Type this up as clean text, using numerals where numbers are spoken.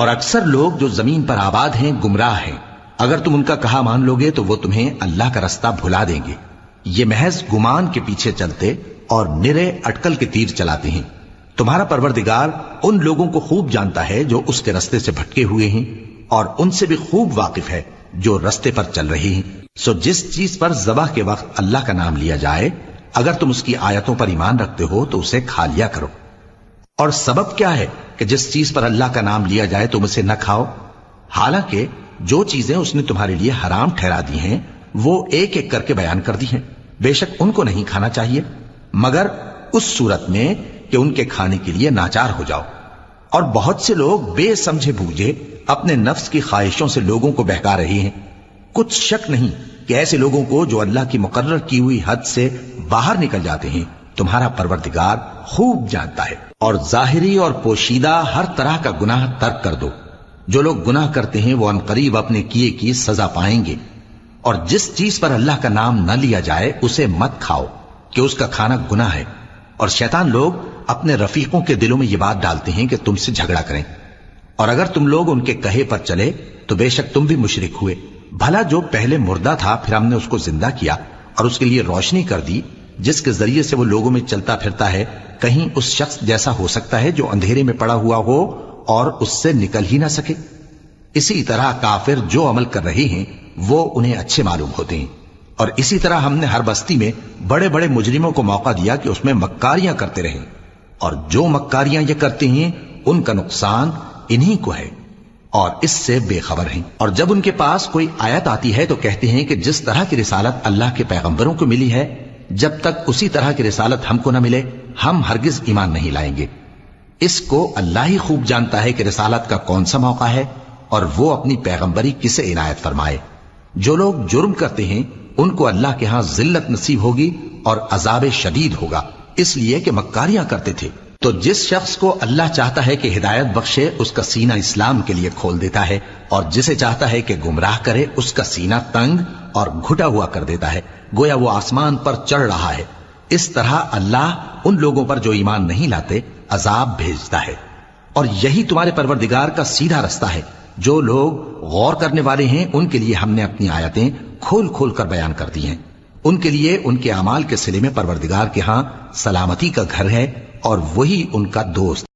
اور اکثر لوگ جو زمین پر آباد ہیں گمراہ ہیں، اگر تم ان کا کہا مان لوگے تو وہ تمہیں اللہ کا رستہ بھلا دیں گے۔ یہ محض گمان کے پیچھے چلتے اور نرے اٹکل کے تیر چلاتے ہیں۔ تمہارا پروردگار ان لوگوں کو خوب جانتا ہے جو اس کے رستے سے بھٹکے ہوئے ہیں، اور ان سے بھی خوب واقف ہے جو رستے پر چل رہے ہیں۔ سو جس چیز پر ذبح کے وقت اللہ کا نام لیا جائے، اگر تم اس کی آیتوں پر ایمان رکھتے ہو تو اسے کھا لیا کرو۔ اور سبب کیا ہے کہ جس چیز پر اللہ کا نام لیا جائے تم اسے نہ کھاؤ؟ حالانکہ جو چیزیں اس نے تمہارے لیے حرام ٹھہرا دی ہیں وہ ایک ایک کر کے بیان کر دی ہیں۔ بے شک ان کو نہیں کھانا چاہیے مگر اس صورت میں کہ ان کے کھانے کے لیے ناچار ہو جاؤ۔ اور بہت سے لوگ بے سمجھے بوجھے اپنے نفس کی خواہشوں سے لوگوں کو بہکا رہے ہیں۔ کچھ شک نہیں کہ ایسے لوگوں کو جو اللہ کی مقرر کی ہوئی حد سے باہر نکل جاتے ہیں تمہارا پروردگار خوب جانتا ہے۔ اور ظاہری اور پوشیدہ ہر طرح کا گناہ ترک کر دو۔ جو لوگ گناہ کرتے ہیں وہ عنقریب اپنے کیے کی سزا پائیں گے۔ اور جس چیز پر اللہ کا نام نہ لیا جائے اسے مت کھاؤ کہ اس کا کھانا گناہ ہے۔ اور شیطان لوگ اپنے رفیقوں کے دلوں میں یہ بات ڈالتے ہیں کہ تم سے جھگڑا کریں، اور اگر تم لوگ ان کے کہے پر چلے تو بے شک تم بھی مشرک ہوئے۔ بھلا جو پہلے مردہ تھا پھر ہم نے اس کو زندہ کیا اور اس کے لیے روشنی کر دی جس کے ذریعے سے وہ لوگوں میں چلتا پھرتا ہے، کہیں اس شخص جیسا ہو سکتا ہے جو اندھیرے میں پڑا ہوا ہو اور اس سے نکل ہی نہ سکے؟ اسی طرح کافر جو عمل کر رہے ہیں وہ انہیں اچھے معلوم ہوتے ہیں۔ اور اسی طرح ہم نے ہر بستی میں بڑے بڑے مجرموں کو موقع دیا کہ اس میں مکاریاں کرتے رہیں، اور جو مکاریاں یہ کرتے ہیں ان کا نقصان انہی کو ہے اور اس سے بے خبر ہیں۔ اور جب ان کے پاس کوئی آیت آتی ہے تو کہتے ہیں کہ جس طرح کی رسالت اللہ کے پیغمبروں کو ملی ہے جب تک اسی طرح کی رسالت ہم کو نہ ملے ہم ہرگز ایمان نہیں لائیں گے۔ اس کو اللہ ہی خوب جانتا ہے کہ رسالت کا کون سا موقع ہے اور وہ اپنی پیغمبری کسے عنایت فرمائے۔ جو لوگ جرم کرتے ہیں ان کو اللہ کے ہاں ذلت نصیب ہوگی اور عذاب شدید ہوگا، اس لیے کہ مکاریاں کرتے تھے۔ تو جس شخص کو اللہ چاہتا ہے کہ ہدایت بخشے اس کا سینہ اسلام کے لیے کھول دیتا ہے، اور جسے چاہتا ہے کہ گمراہ کرے اس کا سینہ تنگ اور گھٹا ہوا کر دیتا ہے، گویا وہ آسمان پر چڑھ رہا ہے۔ اس طرح اللہ ان لوگوں پر جو ایمان نہیں لاتے عذاب بھیجتا ہے۔ اور یہی تمہارے پروردگار کا سیدھا رستہ ہے۔ جو لوگ غور کرنے والے ہیں ان کے لیے ہم نے اپنی آیتیں کھول کھول کر بیان کر دی ہیں۔ ان کے لیے ان کے اعمال کے صلے میں پروردگار کے ہاں سلامتی کا گھر ہے اور وہی ان کا دوست۔